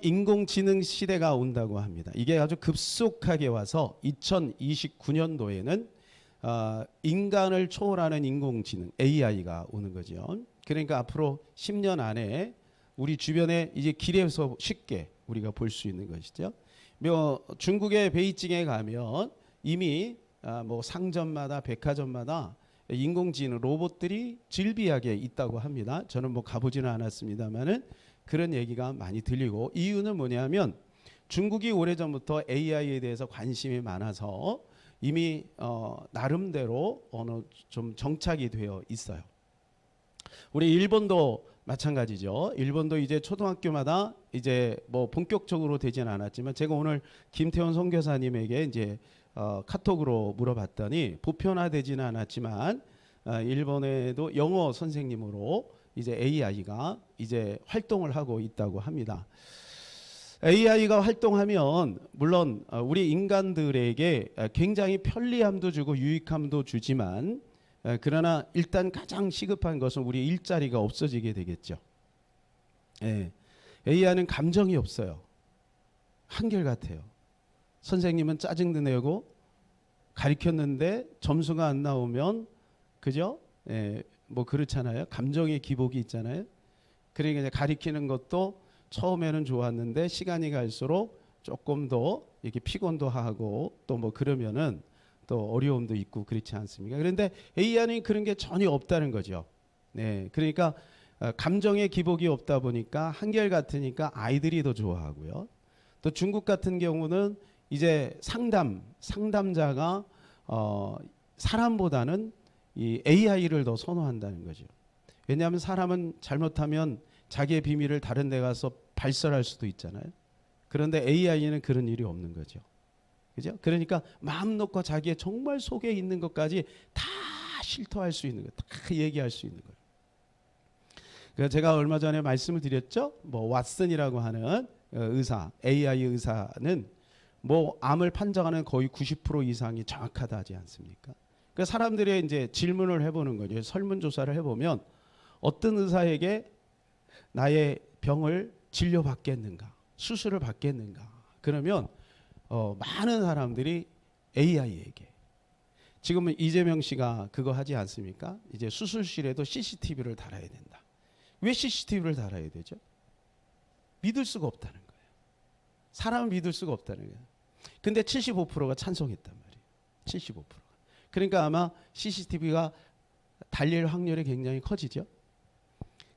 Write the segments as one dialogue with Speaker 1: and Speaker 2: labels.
Speaker 1: 인공지능 시대가 온다고 합니다. 이게 아주 급속하게 와서 2029년도에는 인간을 초월하는 인공지능 AI가 오는 거죠. 그러니까 앞으로 10년 안에 우리 주변에 이제 길에서 쉽게 우리가 볼 수 있는 것이죠. 중국의 베이징에 가면 이미 뭐 상점마다 백화점마다 인공지능 로봇들이 질비하게 있다고 합니다. 저는 뭐 가보지는 않았습니다만은 그런 얘기가 많이 들리고, 이유는 뭐냐면 중국이 오래전부터 AI에 대해서 관심이 많아서 이미 나름대로 어느 좀 정착이 되어 있어요. 우리 일본도 마찬가지죠. 일본도 이제 초등학교마다 이제 뭐 본격적으로 되지는 않았지만, 제가 오늘 김태원 선교사님에게 이제 카톡으로 물어봤더니 보편화되지는 않았지만 일본에도 영어 선생님으로 이제 AI가 이제 활동을 하고 있다고 합니다. AI가 활동하면 물론 우리 인간들에게 굉장히 편리함도 주고 유익함도 주지만, 그러나 일단 가장 시급한 것은 우리 일자리가 없어지게 되겠죠. AI는 감정이 없어요. 한결같아요. 선생님은 짜증도 내고 가르쳤는데 점수가 안 나오면, 그죠? 뭐 그렇잖아요. 감정의 기복이 있잖아요. 그러니까 이제 가르치는 것도 처음에는 좋았는데 시간이 갈수록 조금 더 이렇게 피곤도 하고 또 뭐 그러면은 또 어려움도 있고 그렇지 않습니까? 그런데 AI는 그런 게 전혀 없다는 거죠. 그러니까 감정의 기복이 없다 보니까 한결같으니까 아이들이 더 좋아하고요. 또 중국 같은 경우는 이제 상담자가 사람보다는 이 AI를 더 선호한다는 거죠. 왜냐하면 사람은 잘못하면 자기의 비밀을 다른 데 가서 발설할 수도 있잖아요. 그런데 AI는 그런 일이 없는 거죠. 그죠? 그러니까 마음 놓고 자기의 정말 속에 있는 것까지 다 실토할 수 있는 거, 다 얘기할 수 있는 거예요. 그래서 제가 얼마 전에 말씀을 드렸죠. 뭐 왓슨이라고 하는 의사, AI 의사는 뭐 암을 판정하는 거의 90% 이상이 정확하다 하지 않습니까? 그러니까 사람들의 이제 질문을 해보는 거죠. 설문조사를 해보면 어떤 의사에게 나의 병을 진료받겠는가, 수술을 받겠는가. 그러면 많은 사람들이 AI에게. 지금은 이재명 씨가 그거 하지 않습니까? 이제 수술실에도 CCTV를 달아야 된다. 왜 CCTV를 달아야 되죠? 믿을 수가 없다는 거예요. 사람을 믿을 수가 없다는 거예요. 근데 75%가 찬성했단 말이에요. 75%가. 그러니까 아마 CCTV가 달릴 확률이 굉장히 커지죠.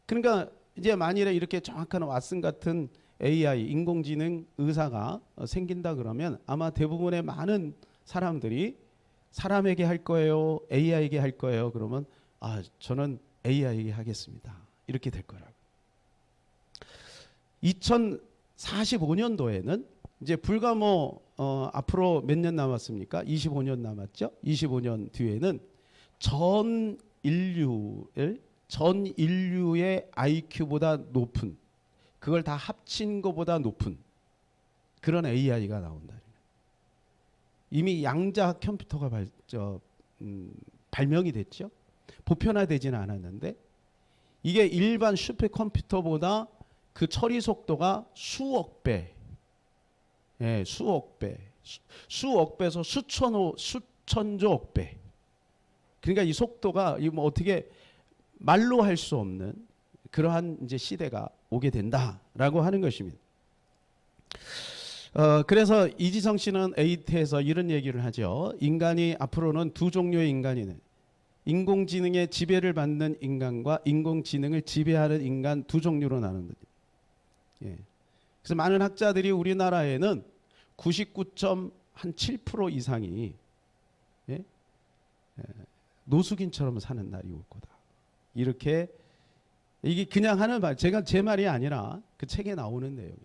Speaker 1: 그러니까 이제 만일에 이렇게 정확한 왓슨 같은 AI, 인공지능 의사가 생긴다 그러면 아마 대부분의 많은 사람들이 사람에게 할 거예요, AI에게 할 거예요. 그러면 저는 AI에게 하겠습니다. 이렇게 될 거라고. 2045년도에는 이제 불과 앞으로 몇 년 남았습니까? 25년 남았죠. 25년 뒤에는 전 인류의 IQ보다 높은, 그걸 다 합친 것보다 높은 그런 AI가 나온다. 이미 양자 컴퓨터가 발명이 됐죠. 보편화되지는 않았는데 이게 일반 슈퍼컴퓨터보다 그 처리 속도가 수억 배, 수억 배에서 수천조 억 배. 그러니까 이 속도가 뭐 어떻게 말로 할 수 없는 그러한 이제 시대가 오게 된다라고 하는 것입니다. 그래서 이지성 씨는 에이트에서 이런 얘기를 하죠. 인간이 앞으로는 두 종류의 인간이네. 인공지능의 지배를 받는 인간과 인공지능을 지배하는 인간 두 종류로 나눈다. 그래서 많은 학자들이 우리나라에는 99.7% 이상이 노숙인처럼 사는 날이 올 거다. 이렇게, 이게 그냥 하는 말, 제 말이 아니라 그 책에 나오는 내용이에요.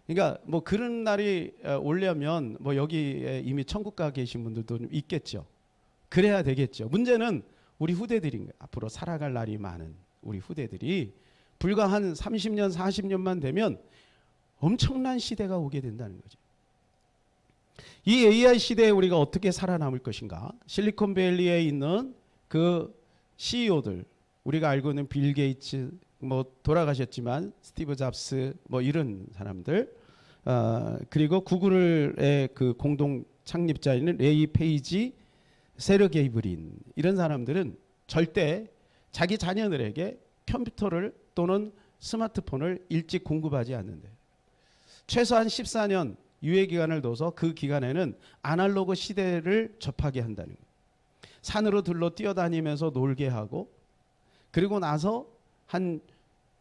Speaker 1: 그러니까 뭐 그런 날이 오려면 뭐 여기에 이미 천국 가 계신 분들도 좀 있겠죠. 그래야 되겠죠. 문제는 우리 후대들인 거예요. 앞으로 살아갈 날이 많은 우리 후대들이 불과 한 30년, 40년만 되면 엄청난 시대가 오게 된다는 거죠. 이 AI 시대에 우리가 어떻게 살아남을 것인가? 실리콘밸리에 있는 그 CEO들, 우리가 알고 있는 빌 게이츠, 뭐 돌아가셨지만 스티브 잡스 뭐 이런 사람들, 그리고 구글의 그 공동 창립자인 레이 페이지, 세르게이 브린, 이런 사람들은 절대 자기 자녀들에게 컴퓨터를 또는 스마트폰을 일찍 공급하지 않는데, 최소한 14년 유예 기간을 둬서 그 기간에는 아날로그 시대를 접하게 한다는 거예요. 산으로 들러 뛰어다니면서 놀게 하고, 그리고 나서 한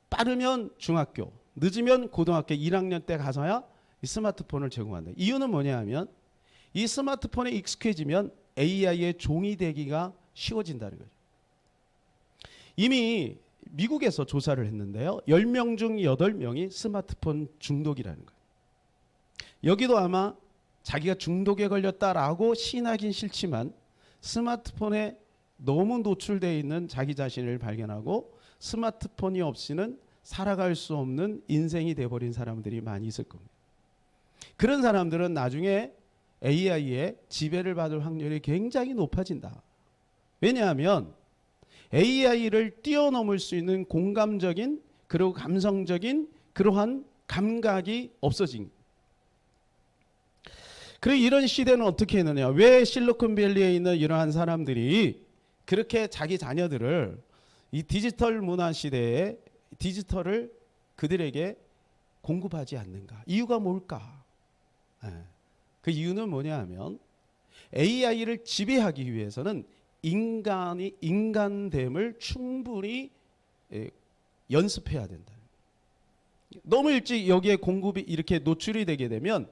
Speaker 1: 빠르면 중학교, 늦으면 고등학교 1학년 때 가서야 이 스마트폰을 제공한다. 이유는 뭐냐 하면 이 스마트폰에 익숙해지면 AI의 종이 되기가 쉬워진다는 거죠. 이미 미국에서 조사를 했는데요, 10명 중 8명이 스마트폰 중독이라는 거예요. 여기도 아마 자기가 중독에 걸렸다라고 시인하긴 싫지만 스마트폰에 너무 노출되어 있는 자기 자신을 발견하고 스마트폰이 없이는 살아갈 수 없는 인생이 돼버린 사람들이 많이 있을 겁니다. 그런 사람들은 나중에 AI의 지배를 받을 확률이 굉장히 높아진다. 왜냐하면 AI를 뛰어넘을 수 있는 공감적인 그리고 감성적인 그러한 감각이 없어진. 그리고 이런 시대는 어떻게 했느냐? 왜 실리콘밸리에 있는 이러한 사람들이 그렇게 자기 자녀들을 이 디지털 문화 시대에 디지털을 그들에게 공급하지 않는가? 이유가 뭘까? 그 이유는 뭐냐 하면 AI를 지배하기 위해서는 인간이 인간됨을 충분히 연습해야 된다. 너무 일찍 여기에 공급이 이렇게 노출이 되게 되면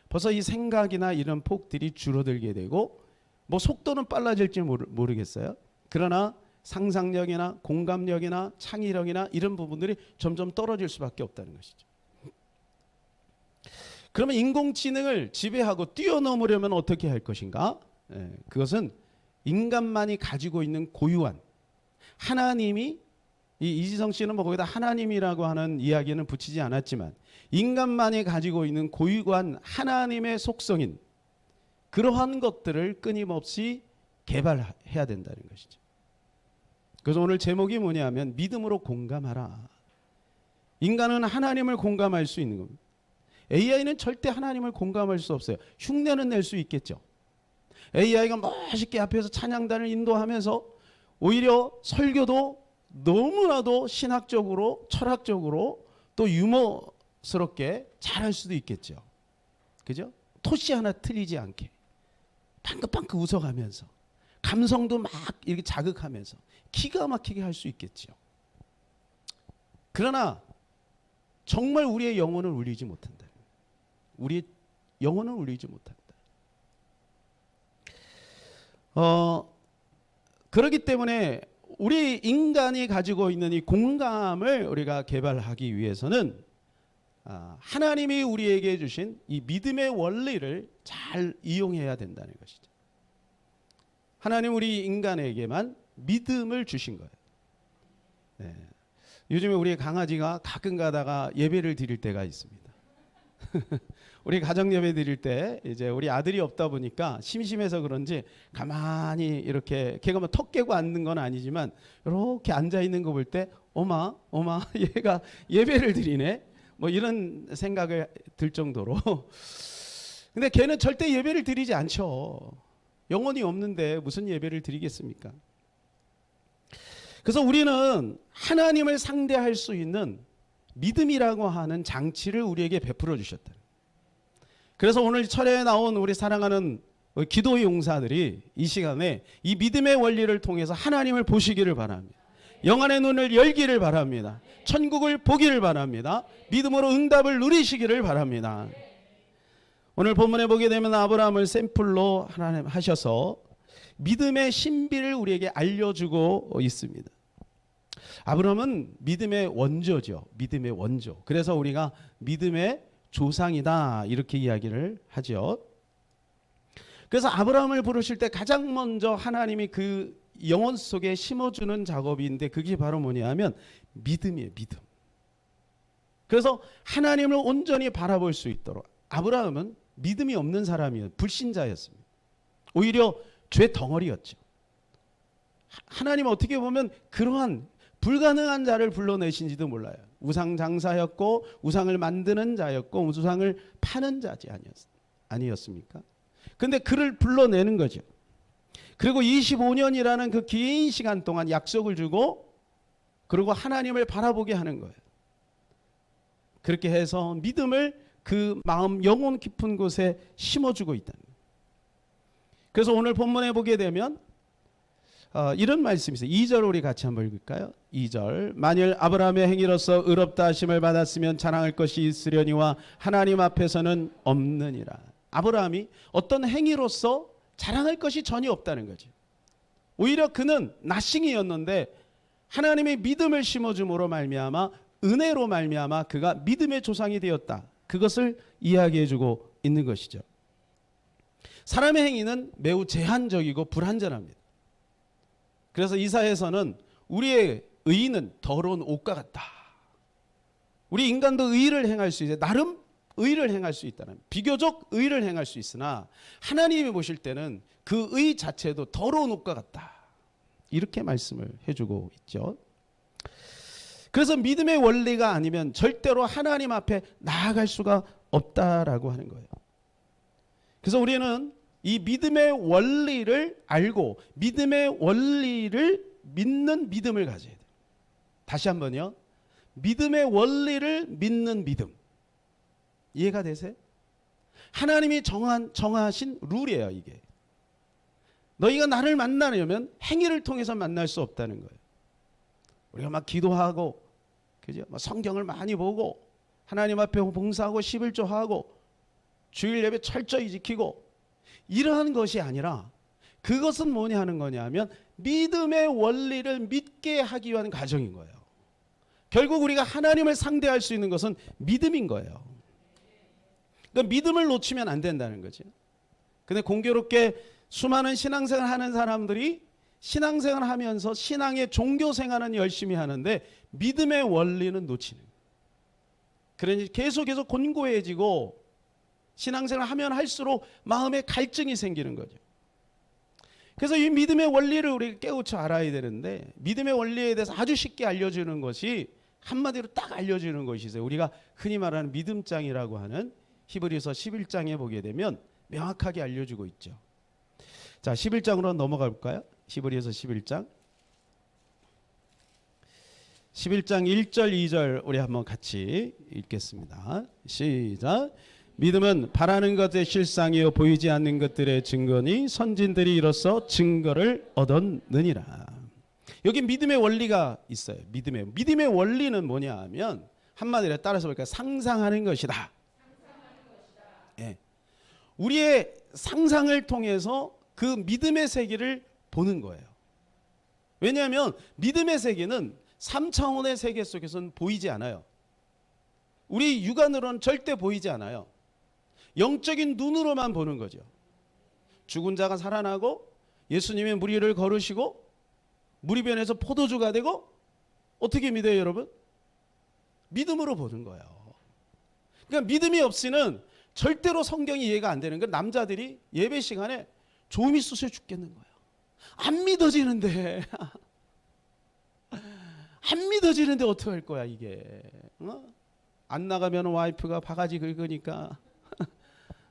Speaker 1: 벌써 이 생각이나 이런 폭들이 줄어들게 되고, 뭐 속도는 빨라질지 모르겠어요. 그러나 상상력이나 공감력이나 창의력이나 이런 부분들이 점점 떨어질 수밖에 없다는 것이죠. 그러면 인공지능을 지배하고 뛰어넘으려면 어떻게 할 것인가? 그것은 인간만이 가지고 있는 고유한, 하나님이, 이지성 씨는 뭐 거기다 하나님이라고 하는 이야기는 붙이지 않았지만 인간만이 가지고 있는 고유한 하나님의 속성인 그러한 것들을 끊임없이 개발해야 된다는 것이죠. 그래서 오늘 제목이 뭐냐 하면 믿음으로 공감하라. 인간은 하나님을 공감할 수 있는 겁니다. AI는 절대 하나님을 공감할 수 없어요. 흉내는 낼 수 있겠죠. AI가 멋있게 앞에서 찬양단을 인도하면서 오히려 설교도 너무나도 신학적으로 철학적으로 또 유머스럽게 잘할 수도 있겠죠. 그죠? 토시 하나 틀리지 않게 빵긋빵긋 웃어가면서 감성도 막 이렇게 자극하면서 기가 막히게 할 수 있겠죠. 그러나 정말 우리의 영혼을 울리지 못한다. 우리의 영혼을 울리지 못한다. 그렇기 때문에 우리 인간이 가지고 있는 이 공감을 우리가 개발하기 위해서는 하나님이 우리에게 주신 이 믿음의 원리를 잘 이용해야 된다는 것이죠. 하나님 우리 인간에게만 믿음을 주신 거예요. 네. 요즘에 우리 강아지가 가끔 가다가 예배를 드릴 때가 있습니다. 우리 가정 예배 드릴 때 이제 우리 아들이 없다 보니까 심심해서 그런지 가만히 이렇게, 걔가 뭐 턱 깨고 앉는 건 아니지만 이렇게 앉아 있는 거 볼 때 어마 얘가 예배를 드리네 뭐 이런 생각을 들 정도로. 근데 걔는 절대 예배를 드리지 않죠. 영혼이 없는데 무슨 예배를 드리겠습니까? 그래서 우리는 하나님을 상대할 수 있는 믿음이라고 하는 장치를 우리에게 베풀어 주셨다. 그래서 오늘 철회에 나온 우리 사랑하는 기도 용사들이 이 시간에 이 믿음의 원리를 통해서 하나님을 보시기를 바랍니다. 영안의 눈을 열기를 바랍니다. 천국을 보기를 바랍니다. 믿음으로 응답을 누리시기를 바랍니다. 오늘 본문에 보게 되면 아브라함을 샘플로 하나님 하셔서 믿음의 신비를 우리에게 알려주고 있습니다. 아브라함은 믿음의 원조죠. 믿음의 원조. 그래서 우리가 믿음의 조상이다 이렇게 이야기를 하죠. 그래서 아브라함을 부르실 때 가장 먼저 하나님이 그 영혼 속에 심어주는 작업인데 그게 바로 뭐냐 하면 믿음이에요. 믿음. 그래서 하나님을 온전히 바라볼 수 있도록 아브라함은 믿음이 없는 사람이었어요. 불신자였습니다. 오히려 죄 덩어리였죠. 하나님 어떻게 보면 그러한 불가능한 자를 불러내신지도 몰라요. 우상 장사였고 우상을 만드는 자였고 우상을 파는 자지 아니었습니까? 근데 그를 불러내는 거죠. 그리고 25년이라는 그 긴 시간 동안 약속을 주고 그리고 하나님을 바라보게 하는 거예요. 그렇게 해서 믿음을 그 마음 영혼 깊은 곳에 심어주고 있다는 거예요. 그래서 오늘 본문에 보게 되면 이런 말씀이 있어요. 2절 우리 같이 한번 읽을까요? 2절 만일 아브라함의 행위로서 의롭다 하심을 받았으면 자랑할 것이 있으려니와 하나님 앞에서는 없느니라. 아브라함이 어떤 행위로서 자랑할 것이 전혀 없다는 거죠. 오히려 그는 나싱이었는데 하나님의 믿음을 심어줌으로 말미암아 은혜로 말미암아 그가 믿음의 조상이 되었다. 그것을 이야기해주고 있는 것이죠. 사람의 행위는 매우 제한적이고 불완전합니다. 그래서 이사야서는 우리의 의는 더러운 옷과 같다. 우리 인간도 의를 행할 수 있어요. 나름 의를 행할 수 있다는, 비교적 의를 행할 수 있으나 하나님이 보실 때는 그 의 자체도 더러운 옷과 같다. 이렇게 말씀을 해주고 있죠. 그래서 믿음의 원리가 아니면 절대로 하나님 앞에 나아갈 수가 없다라고 하는 거예요. 그래서 우리는 이 믿음의 원리를 알고 믿음의 원리를 믿는 믿음을 가져야 돼요. 다시 한번요. 믿음의 원리를 믿는 믿음. 이해가 되세요? 하나님이 정하신 룰이에요, 이게. 너희가 나를 만나려면 행위를 통해서 만날 수 없다는 거예요. 우리가 막 기도하고, 그죠? 성경을 많이 보고, 하나님 앞에 봉사하고, 11조하고, 주일 예배 철저히 지키고, 이러한 것이 아니라, 그것은 뭐냐 하는 거냐면, 믿음의 원리를 믿게 하기 위한 과정인 거예요. 결국 우리가 하나님을 상대할 수 있는 것은 믿음인 거예요. 그러니까 믿음을 놓치면 안 된다는 거죠. 근데 공교롭게 수많은 신앙생활 하는 사람들이 신앙생활 하면서 신앙의 종교생활은 열심히 하는데 믿음의 원리는 놓치는 거예요. 그러니 계속 곤고해지고 신앙생활 하면 할수록 마음에 갈증이 생기는 거죠. 그래서 이 믿음의 원리를 우리가 깨우쳐 알아야 되는데 믿음의 원리에 대해서 아주 쉽게 알려주는 것이 한마디로 딱 알려주는 것이 있어요. 우리가 흔히 말하는 믿음장이라고 하는 히브리서 11장에 보게 되면 명확하게 알려주고 있죠. 자, 11장으로 넘어가 볼까요? 히브리서 11장. 11장 1절 2절 우리 한번 같이 읽겠습니다. 시작. 믿음은 바라는 것의 실상이요 보이지 않는 것들의 증거니 선진들이 이로써 증거를 얻었느니라. 여기 믿음의 원리가 있어요. 믿음의 원리는 뭐냐 하면 한마디로 따라서 볼까요? 상상하는 것이다. 예. 우리의 상상을 통해서 그 믿음의 세계를 보는 거예요. 왜냐하면 믿음의 세계는 3차원의 세계 속에서는 보이지 않아요. 우리 육안으로는 절대 보이지 않아요. 영적인 눈으로만 보는 거죠. 죽은 자가 살아나고 예수님의 무리를 걸으시고 물이 변해서 포도주가 되고 어떻게 믿어요, 여러분? 믿음으로 보는 거예요. 그러니까 믿음이 없이는 절대로 성경이 이해가 안 되는 거예요. 남자들이 예배 시간에 조음이 쑤셔 죽겠는 거예요. 안 믿어지는데 안 믿어지는데 어떡할 거야 이게. 안 나가면 와이프가 바가지 긁으니까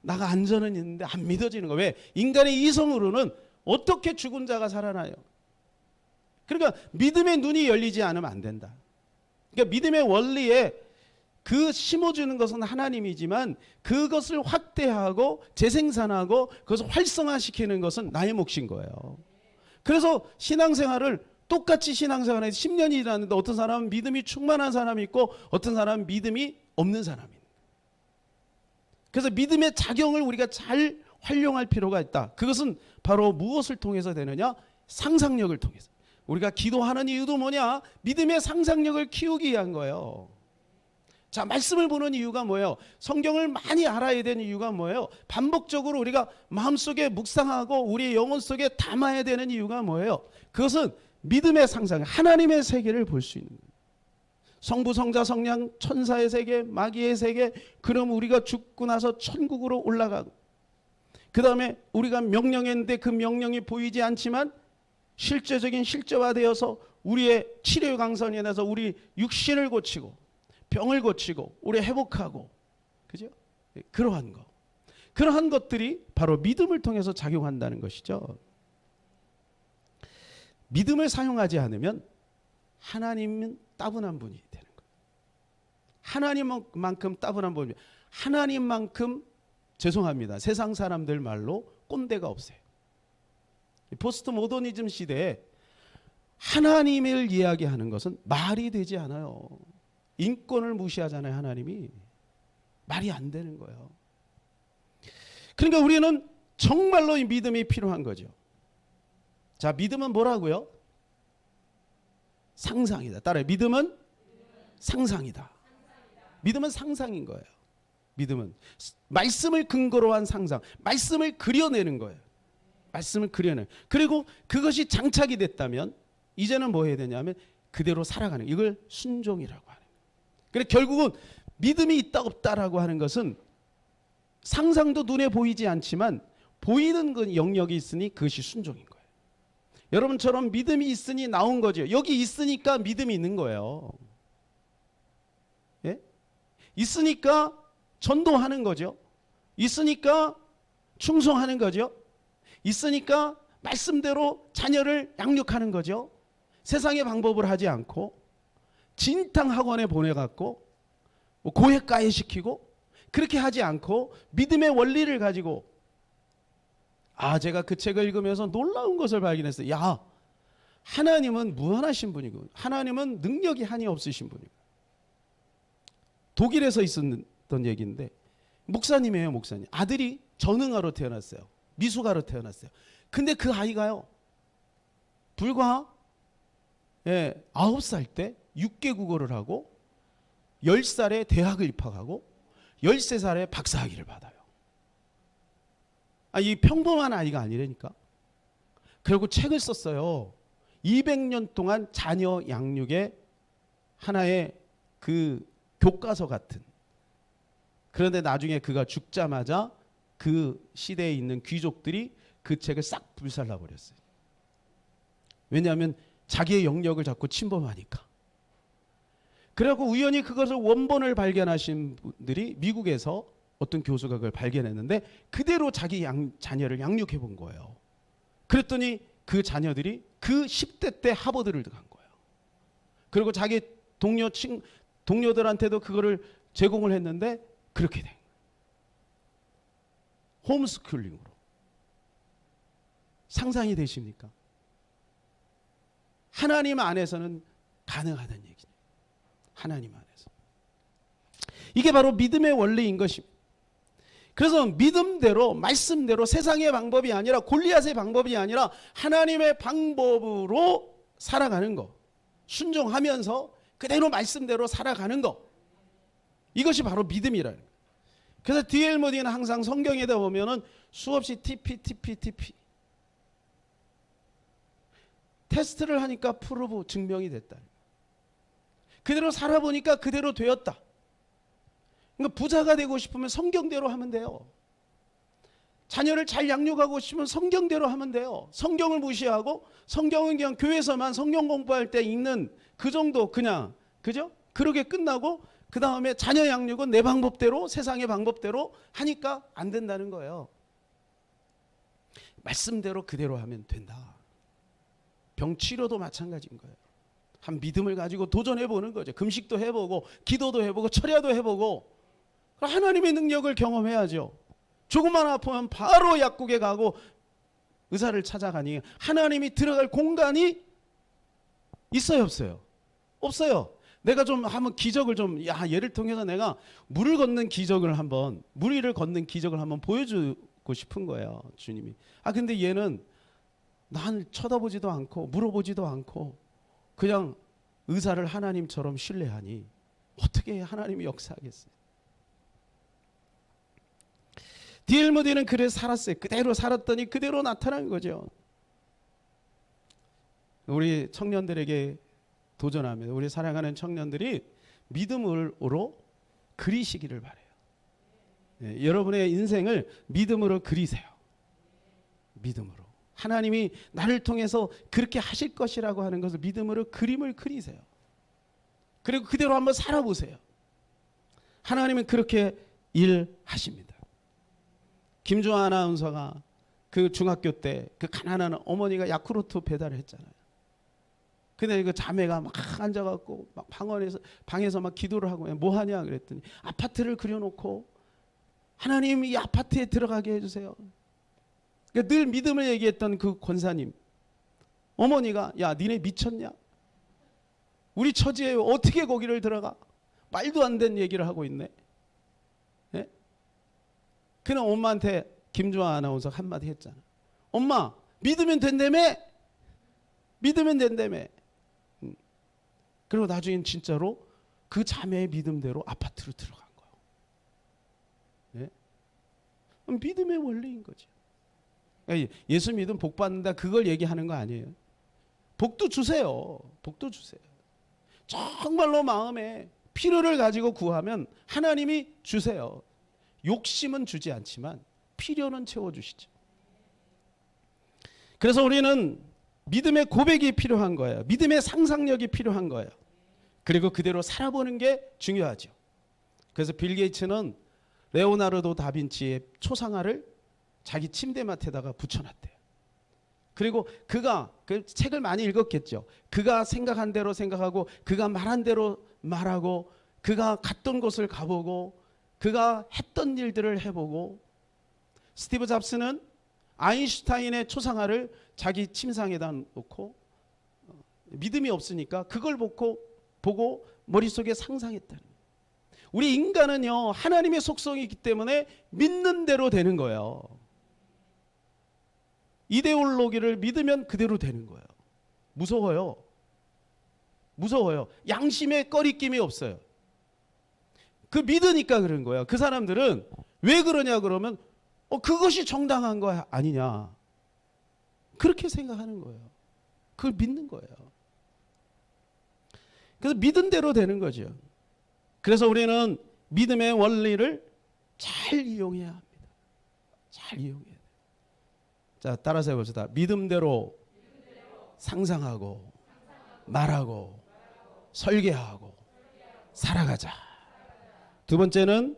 Speaker 1: 나가 안전은 있는데 안 믿어지는 거야. 왜? 인간의 이성으로는 어떻게 죽은 자가 살아나요? 그러니까 믿음의 눈이 열리지 않으면 안 된다. 그러니까 믿음의 원리에 그 심어주는 것은 하나님이지만 그것을 확대하고 재생산하고 그것을 활성화시키는 것은 나의 몫인 거예요. 그래서 신앙생활을 똑같이 신앙생활에 10년이 지났는데 어떤 사람은 믿음이 충만한 사람이 있고 어떤 사람은 믿음이 없는 사람이 있는 거예요. 그래서 믿음의 작용을 우리가 잘 활용할 필요가 있다. 그것은 바로 무엇을 통해서 되느냐? 상상력을 통해서. 우리가 기도하는 이유도 뭐냐? 믿음의 상상력을 키우기 위한 거예요. 자, 말씀을 보는 이유가 뭐예요? 성경을 많이 알아야 되는 이유가 뭐예요? 반복적으로 우리가 마음속에 묵상하고 우리의 영혼 속에 담아야 되는 이유가 뭐예요? 그것은 믿음의 상상, 하나님의 세계를 볼 수 있는 거예요. 성부, 성자, 성령, 천사의 세계, 마귀의 세계, 그럼 우리가 죽고 나서 천국으로 올라가고 그 다음에 우리가 명령했는데 그 명령이 보이지 않지만 실제적인 실제화되어서 우리의 치료의 강선이 나서 우리 육신을 고치고 병을 고치고 우리 회복하고, 그죠? 그러한 거, 그러한 것들이 바로 믿음을 통해서 작용한다는 것이죠. 믿음을 사용하지 않으면 하나님은 따분한 분이 되는 거예요. 하나님만큼 따분한 분이, 하나님만큼, 죄송합니다, 세상 사람들 말로 꼰대가 없어요. 포스트 모더니즘 시대에 하나님을 이야기하는 것은 말이 되지 않아요. 인권을 무시하잖아요. 하나님이 말이 안 되는 거예요. 그러니까 우리는 정말로 이 믿음이 필요한 거죠. 자, 믿음은 뭐라고요? 상상이다. 따라해. 믿음은 상상이다. 믿음은 상상인 거예요. 믿음은 말씀을 근거로 한 상상, 말씀을 그려내는 거예요. 말씀을 그려내는. 그리고 그것이 장착이 됐다면 이제는 뭐 해야 되냐면 그대로 살아가는, 이걸 순종이라고 하는 거예요. 그래서 결국은 믿음이 있다 없다라고 하는 것은 상상도 눈에 보이지 않지만 보이는 그 영역이 있으니 그것이 순종인 거예요. 여러분처럼 믿음이 있으니 나온 거죠. 여기 있으니까 믿음이 있는 거예요. 예? 있으니까 전도하는 거죠. 있으니까 충성하는 거죠. 있으니까 말씀대로 자녀를 양육하는 거죠. 세상의 방법을 하지 않고 진탕 학원에 보내갖고 고액가해 시키고 그렇게 하지 않고 믿음의 원리를 가지고, 제가 그 책을 읽으면서 놀라운 것을 발견했어요. 야, 하나님은 무한하신 분이고 하나님은 능력이 한이 없으신 분이고. 독일에서 있었던 얘기인데 목사님이에요. 목사님. 아들이 전응아로 태어났어요. 미숙아로 태어났어요. 근데 그 아이가요, 불과 9살 때 6개 국어를 하고 10살에 대학을 입학하고 13살에 박사학위를 받아요. 이 평범한 아이가 아니라니까. 그리고 책을 썼어요. 200년 동안 자녀 양육의 하나의 그 교과서 같은. 그런데 나중에 그가 죽자마자 그 시대에 있는 귀족들이 그 책을 싹 불살라 버렸어요. 왜냐하면 자기의 영역을 자꾸 침범하니까. 그래갖고 우연히 그것을 원본을 발견하신 분들이 미국에서 어떤 교수가 그걸 발견했는데 그대로 자기 자녀를 양육해 본 거예요. 그랬더니 그 자녀들이 그 10대 때 하버드를 간 거예요. 그리고 자기 동료들한테도 그거를 제공을 했는데 그렇게 된 거예요. 홈스쿨링으로. 상상이 되십니까? 하나님 안에서는 가능하다는 얘기죠. 하나님 안에서. 이게 바로 믿음의 원리인 것입니다. 그래서 믿음대로, 말씀대로, 세상의 방법이 아니라, 골리앗의 방법이 아니라 하나님의 방법으로 살아가는 것, 순종하면서 그대로 말씀대로 살아가는 것, 이것이 바로 믿음이라는 거예요. 그래서 D.L. 모디는 항상 성경에다 보면은 수없이 TP 테스트를 하니까 프루브, 증명이 됐다. 그대로 살아보니까 그대로 되었다. 그러니까 부자가 되고 싶으면 성경대로 하면 돼요. 자녀를 잘 양육하고 싶으면 성경대로 하면 돼요. 성경을 무시하고 성경은 그냥 교회에서만 성경 공부할 때 읽는 그 정도, 그냥, 그죠? 그러게 끝나고 그 다음에 자녀 양육은 내 방법대로, 세상의 방법대로 하니까 안 된다는 거예요. 말씀대로 그대로 하면 된다. 병 치료도 마찬가지인 거예요. 한 믿음을 가지고 도전해 보는 거죠. 금식도 해보고 기도도 해보고 철야도 해보고 하나님의 능력을 경험해야죠. 조금만 아프면 바로 약국에 가고 의사를 찾아가니 하나님이 들어갈 공간이 있어요, 없어요? 없어요. 내가 좀 한번 기적을 좀, 얘를 통해서 내가 물을 걷는 기적을 한번 보여주고 싶은 거예요, 주님이. 근데 얘는 난 쳐다보지도 않고 물어보지도 않고 그냥 의사를 하나님처럼 신뢰하니 어떻게 하나님이 역사하겠어요? D.L. 모디는 그래서 살았어요. 그대로 살았더니 그대로 나타난 거죠. 우리 청년들에게 도전하면, 우리 사랑하는 청년들이 믿음으로 그리시기를 바라요. 여러분의 인생을 믿음으로 그리세요. 믿음으로. 하나님이 나를 통해서 그렇게 하실 것이라고 하는 것을 믿음으로 그림을 그리세요. 그리고 그대로 한번 살아보세요. 하나님은 그렇게 일하십니다. 김주아 아나운서가 그 중학교 때 그 가난한 어머니가 야쿠르트 배달을 했잖아요. 근데 그 자매가 막 앉아갖고 막 방에서 막 기도를 하고 뭐 하냐 그랬더니 아파트를 그려놓고 하나님 이 아파트에 들어가게 해주세요. 그러니까 늘 믿음을 얘기했던 그 권사님 어머니가 야 니네 미쳤냐? 우리 처지에 어떻게 거기를 들어가? 말도 안 되는 얘기를 하고 있네. 예? 그는 엄마한테 김주아 아나운서 한마디 했잖아. 엄마 믿으면 된다며? 믿으면 된다며. 그리고 나중엔 진짜로 그 자매의 믿음대로 아파트로 들어간 거예요. 예? 믿음의 원리인 거죠. 예수 믿으면 복 받는다 그걸 얘기하는 거 아니에요. 복도 주세요. 복도 주세요. 정말로 마음에 필요를 가지고 구하면 하나님이 주세요. 욕심은 주지 않지만 필요는 채워주시죠. 그래서 우리는 믿음의 고백이 필요한 거예요. 믿음의 상상력이 필요한 거예요. 그리고 그대로 살아보는 게 중요하죠. 그래서 빌 게이츠는 레오나르도 다빈치의 초상화를 자기 침대맡에다가 붙여놨대요. 그리고 그가 그 책을 많이 읽었겠죠. 그가 생각한 대로 생각하고 그가 말한 대로 말하고 그가 갔던 곳을 가보고 그가 했던 일들을 해보고 스티브 잡스는 아인슈타인의 초상화를 자기 침상에다 놓고 믿음이 없으니까 그걸 보고 머릿속에 상상했다는 거예요. 우리 인간은요 하나님의 속성이 있기 때문에 믿는 대로 되는 거예요. 이데올로기를 믿으면 그대로 되는 거예요. 무서워요. 무서워요. 양심에 꺼리낌이 없어요. 그 믿으니까 그런 거예요. 그 사람들은 왜 그러냐 그러면 그것이 정당한 거 아니냐. 그렇게 생각하는 거예요. 그걸 믿는 거예요. 그래서 믿은 대로 되는 거죠. 그래서 우리는 믿음의 원리를 잘 이용해야 합니다. 잘 이용해야 돼요. 자, 따라서 해봅시다. 믿음대로 상상하고 말하고 설계하고 살아가자. 두 번째는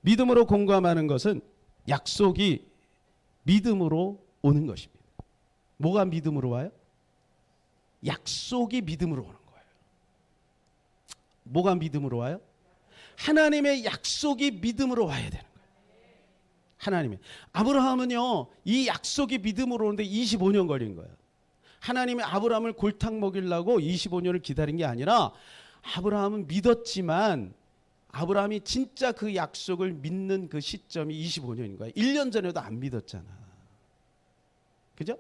Speaker 1: 믿음으로 공감하는 것은 약속이 믿음으로 오는 것입니다. 뭐가 믿음으로 와요? 약속이 믿음으로 오는 거예요. 뭐가 믿음으로 와요? 하나님의 약속이 믿음으로 와야 되는 거예요. 하나님의. 아브라함은요, 이 약속이 믿음으로 오는데 25년 걸린 거예요. 하나님이 아브라함을 골탕 먹이려고 25년을 기다린 게 아니라 아브라함은 믿었지만 아브라함이 진짜 그 약속을 믿는 그 시점이 25년인 거예요. 1년 전에도 안 믿었잖아. 그죠?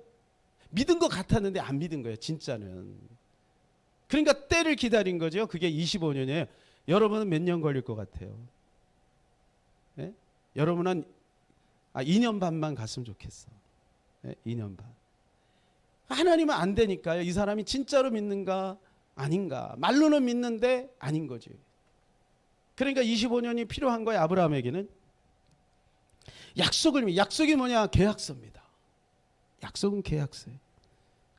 Speaker 1: 믿은 것 같았는데 안 믿은 거예요. 진짜는. 그러니까 때를 기다린 거죠. 그게 25년이에요. 여러분은 몇 년 걸릴 것 같아요? 네? 여러분은 2년 반만 갔으면 좋겠어. 네? 2년 반. 하나님은 안 되니까요. 이 사람이 진짜로 믿는가 아닌가. 말로는 믿는데 아닌 거지. 그러니까 25년이 필요한 거예요. 아브라함에게는. 약속이 뭐냐? 계약서입니다. 약속은 계약서예요.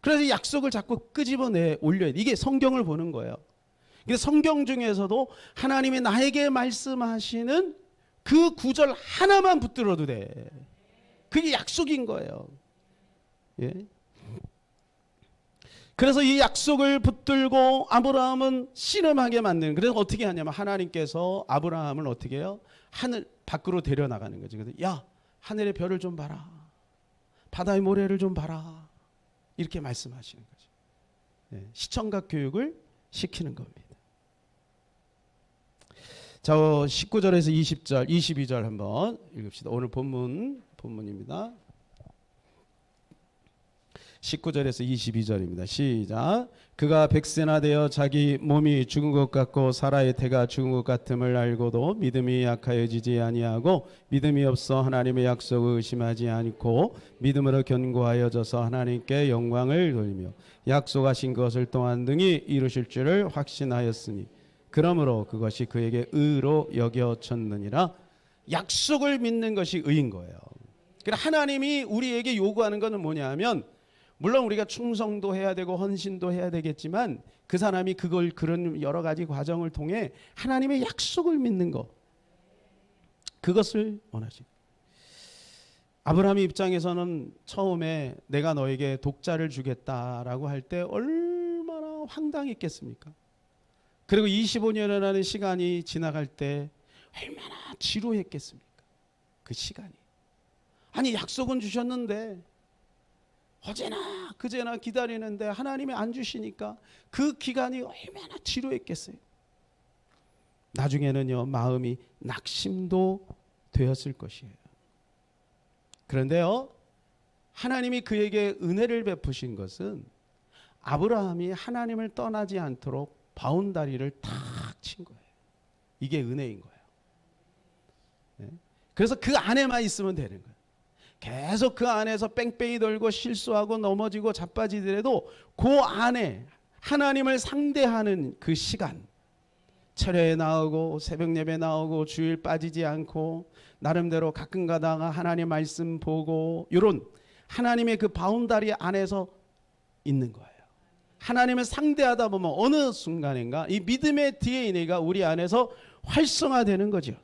Speaker 1: 그래서 약속을 자꾸 끄집어내 올려야 돼. 이게 성경을 보는 거예요. 성경 중에서도 하나님이 나에게 말씀하시는 그 구절 하나만 붙들어도 돼. 그게 약속인 거예요. 예? 그래서 이 약속을 붙들고 아브라함은 씨름하게 만드는. 그래서 어떻게 하냐면 하나님께서 아브라함을 어떻게 해요? 하늘 밖으로 데려나가는 거죠. 그래서 야, 하늘의 별을 좀 봐라. 바다의 모래를 좀 봐라. 이렇게 말씀하시는 거죠. 예, 시청각 교육을 시키는 겁니다. 자, 19절에서 20절, 22절 한번 읽읍시다. 오늘 본문입니다. 19절에서 22절입니다. 시작. 그가 백세나 되어 자기 몸이 죽은 것 같고 사라의 태가 죽은 것 같음을 알고도 믿음이 약하여지지 아니하고 믿음이 없어 하나님의 약속을 의심하지 않고 믿음으로 견고하여져서 하나님께 영광을 돌리며 약속하신 것을 또한 능히 이루실 줄을 확신하였으니 그러므로 그것이 그에게 의로 여겨졌느니라. 약속을 믿는 것이 의인 거예요. 그러니까 하나님이 우리에게 요구하는 것은 뭐냐면, 물론 우리가 충성도 해야 되고 헌신도 해야 되겠지만 그 사람이 그걸 그런 여러 가지 과정을 통해 하나님의 약속을 믿는 것, 그것을 원하십니다. 아브라함의 입장에서는 처음에 내가 너에게 독자를 주겠다라고 할 때 얼마나 황당했겠습니까? 그리고 25년이라는 시간이 지나갈 때 얼마나 지루했겠습니까? 그 시간이. 아니, 약속은 주셨는데 어제나 그제나 기다리는데 하나님이 안 주시니까 그 기간이 얼마나 지루했겠어요. 나중에는요, 마음이 낙심도 되었을 것이에요. 그런데요, 하나님이 그에게 은혜를 베푸신 것은 아브라함이 하나님을 떠나지 않도록 바운다리를 탁 친 거예요. 이게 은혜인 거예요. 네? 그래서 그 안에만 있으면 되는 거예요. 계속 그 안에서 뺑뺑이 돌고 실수하고 넘어지고 자빠지더라도 그 안에 하나님을 상대하는 그 시간, 철야에 나오고 새벽 예배 나오고 주일 빠지지 않고 나름대로 가끔 가다가 하나님 말씀 보고, 이런 하나님의 그 바운다리 안에서 있는 거예요. 하나님을 상대하다 보면 어느 순간인가 이 믿음의 DNA가 우리 안에서 활성화되는 거죠.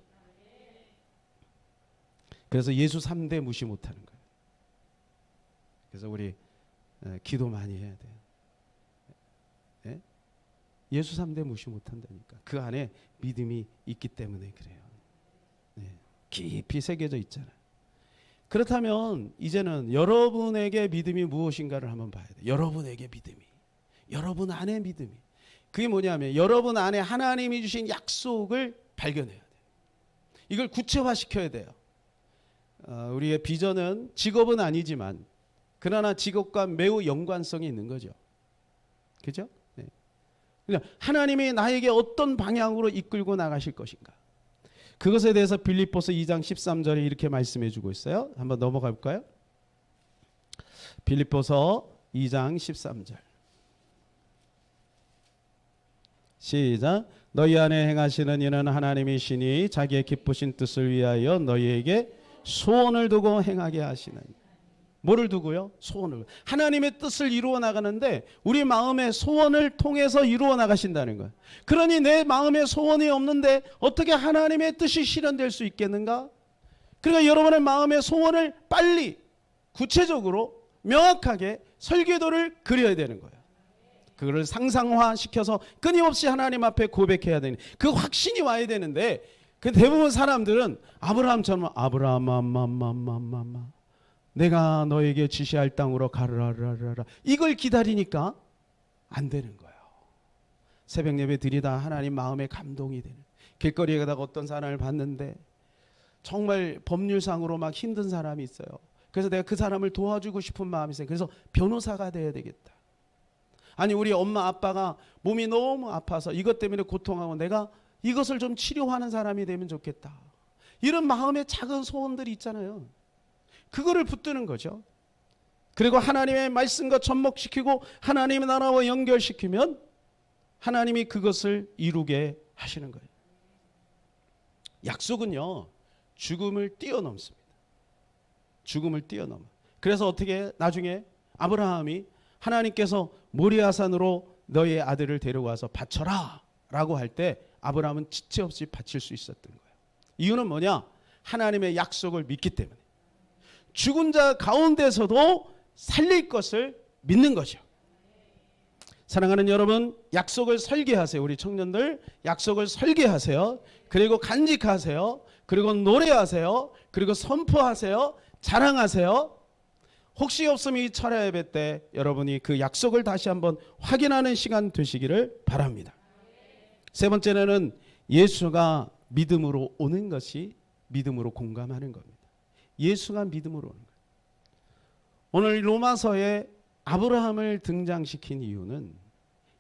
Speaker 1: 그래서 예수 3대 무시 못하는 거예요. 그래서 우리 기도 많이 해야 돼요. 네? 예수 3대 무시 못한다니까. 그 안에 믿음이 있기 때문에 그래요. 네. 깊이 새겨져 있잖아요. 그렇다면 이제는 여러분에게 믿음이 무엇인가를 한번 봐야 돼요. 여러분에게 믿음이, 여러분 안에 믿음이, 그게 뭐냐면 여러분 안에 하나님이 주신 약속을 발견해야 돼요. 이걸 구체화시켜야 돼요. 우리의 비전은 직업은 아니지만 그러나 직업과 매우 연관성이 있는 거죠. 그죠? 네. 하나님이 나에게 어떤 방향으로 이끌고 나가실 것인가, 그것에 대해서 빌립보서 2장 13절에 이렇게 말씀해 주고 있어요. 한번 넘어가 볼까요? 빌립보서 2장 13절 시작. 너희 안에 행하시는 이는 하나님이시니 자기의 기쁘신 뜻을 위하여 너희에게 소원을 두고 행하게 하시는. 뭐를 두고요? 소원을. 하나님의 뜻을 이루어 나가는데 우리 마음의 소원을 통해서 이루어 나가신다는 거예요. 그러니 내 마음에 소원이 없는데 어떻게 하나님의 뜻이 실현될 수 있겠는가? 그러니까 여러분의 마음의 소원을 빨리 구체적으로 명확하게 설계도를 그려야 되는 거예요. 그걸 상상화시켜서 끊임없이 하나님 앞에 고백해야 되는, 그 확신이 와야 되는데, 그 대부분 사람들은 아브라함처럼 아브라함 내가 너에게 지시할 땅으로 가르라라라 이걸 기다리니까 안 되는 거예요. 새벽 예배 드리다 하나님 마음에 감동이 되는, 길거리에 가다가 어떤 사람을 봤는데 정말 법률상으로 막 힘든 사람이 있어요. 그래서 내가 그 사람을 도와주고 싶은 마음이 있어요. 그래서 변호사가 돼야 되겠다. 아니, 우리 엄마 아빠가 몸이 너무 아파서 이것 때문에 고통하고 내가 이것을 좀 치료하는 사람이 되면 좋겠다. 이런 마음의 작은 소원들이 있잖아요. 그거를 붙드는 거죠. 그리고 하나님의 말씀과 접목시키고 하나님의 나라와 연결시키면 하나님이 그것을 이루게 하시는 거예요. 약속은요, 죽음을 뛰어넘습니다. 죽음을 뛰어넘어. 그래서 어떻게 나중에 아브라함이 하나님께서 모리아산으로 너의 아들을 데려와서 바쳐라 라고 할 때 아브라함은 지체 없이 바칠 수 있었던 거예요. 이유는 뭐냐? 하나님의 약속을 믿기 때문에. 죽은 자 가운데서도 살릴 것을 믿는 거죠. 사랑하는 여러분, 약속을 설계하세요. 우리 청년들 약속을 설계하세요. 그리고 간직하세요. 그리고 노래하세요. 그리고 선포하세요. 자랑하세요. 혹시 없으면 이 철야 예배 때 여러분이 그 약속을 다시 한번 확인하는 시간 되시기를 바랍니다. 세 번째는 예수가 믿음으로 오는 것이 믿음으로 공감하는 겁니다. 예수가 믿음으로 오는 거예요. 오늘 로마서에 아브라함을 등장시킨 이유는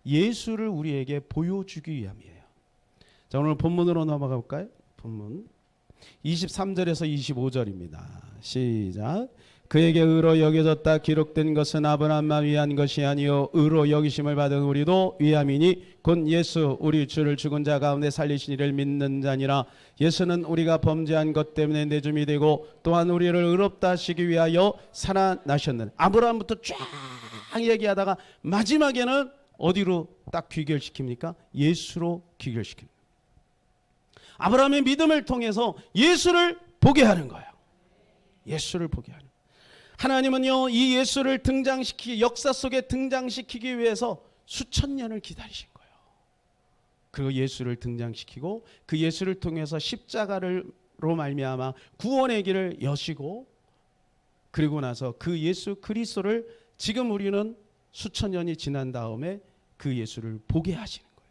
Speaker 1: 예수를 우리에게 보여주기 위함이에요. 자, 오늘 본문으로 넘어가 볼까요? 본문 23절에서 25절입니다. 시작. 그에게 의로 여겨졌다 기록된 것은 아브라함만 위한 것이 아니요 의로 여기심을 받은 우리도 위함이니 곧 예수 우리 주를 죽은 자 가운데 살리신 이를 믿는 자니라. 예수는 우리가 범죄한 것 때문에 내줌이 되고 또한 우리를 의롭다 하시기 위하여 살아나셨느니라. 아브라함부터 쫙 얘기하다가 마지막에는 어디로 딱 귀결시킵니까? 예수로 귀결시킵니다. 아브라함의 믿음을 통해서 예수를 보게 하는 거예요. 예수를 보게 하는. 하나님은요, 이 예수를 역사 속에 등장시키기 위해서 수천 년을 기다리신 거예요. 그리고 예수를 등장시키고 그 예수를 통해서 십자가로 말미암아 구원의 길을 여시고, 그리고 나서 그 예수 그리스도를 지금 우리는 수천 년이 지난 다음에 그 예수를 보게 하시는 거예요.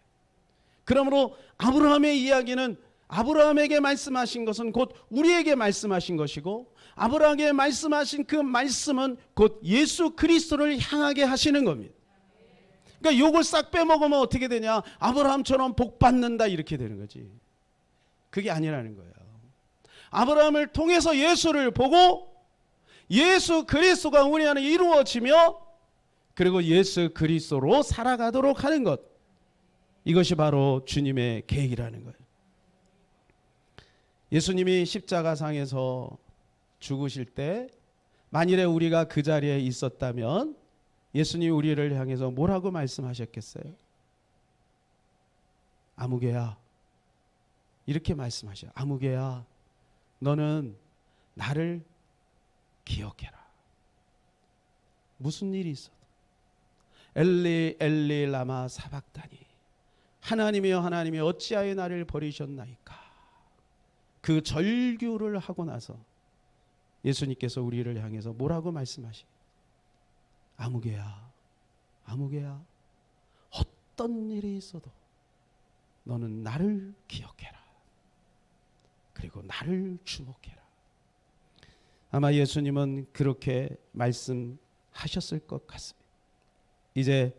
Speaker 1: 그러므로 아브라함의 이야기는 아브라함에게 말씀하신 것은 곧 우리에게 말씀하신 것이고, 아브라함에게 말씀하신 그 말씀은 곧 예수 그리스도를 향하게 하시는 겁니다. 그러니까 요걸 싹 빼먹으면 어떻게 되냐? 아브라함처럼 복 받는다 이렇게 되는 거지. 그게 아니라는 거예요. 아브라함을 통해서 예수를 보고 예수 그리스도가 우리 안에 이루어지며, 그리고 예수 그리스도로 살아가도록 하는 것, 이것이 바로 주님의 계획이라는 거예요. 예수님이 십자가상에서 죽으실 때 만일에 우리가 그 자리에 있었다면 예수님이 우리를 향해서 뭐라고 말씀하셨겠어요? 아무개야, 이렇게 말씀하셔요. 아무개야, 너는 나를 기억해라. 무슨 일이 있어도. 엘리 엘리 라마 사박다니, 하나님이여 하나님이여 어찌하여 나를 버리셨나이까. 그 절규를 하고 나서 예수님께서 우리를 향해서 뭐라고 말씀하시? 아무개야, 아무개야, 어떤 일이 있어도 너는 나를 기억해라. 그리고 나를 주목해라. 아마 예수님은 그렇게 말씀하셨을 것 같습니다. 이제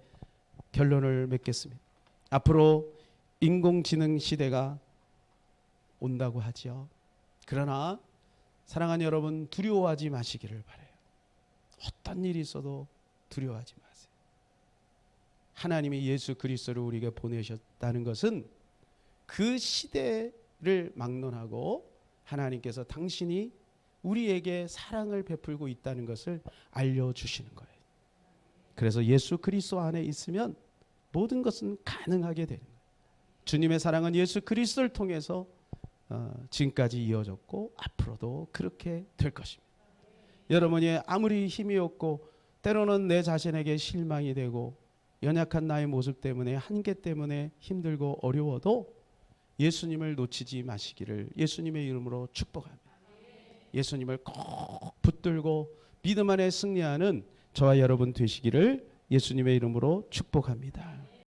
Speaker 1: 결론을 맺겠습니다. 앞으로 인공지능 시대가 온다고 하죠. 그러나 사랑하는 여러분, 두려워하지 마시기를 바라요. 어떤 일이 있어도 두려워하지 마세요. 하나님이 예수 그리스도를 우리에게 보내셨다는 것은 그 시대를 막론하고 하나님께서 당신이 우리에게 사랑을 베풀고 있다는 것을 알려주시는 거예요. 그래서 예수 그리스도 안에 있으면 모든 것은 가능하게 되는 거예요. 주님의 사랑은 예수 그리스도를 통해서 지금까지 이어졌고 앞으로도 그렇게 될 것입니다. 여러분이 아무리 힘이 없고 때로는 내 자신에게 실망이 되고 연약한 나의 모습 때문에, 한계 때문에 힘들고 어려워도 예수님을 놓치지 마시기를 예수님의 이름으로 축복합니다. 예수님을 꼭 붙들고 믿음 안에 승리하는 저와 여러분 되시기를 예수님의 이름으로 축복합니다.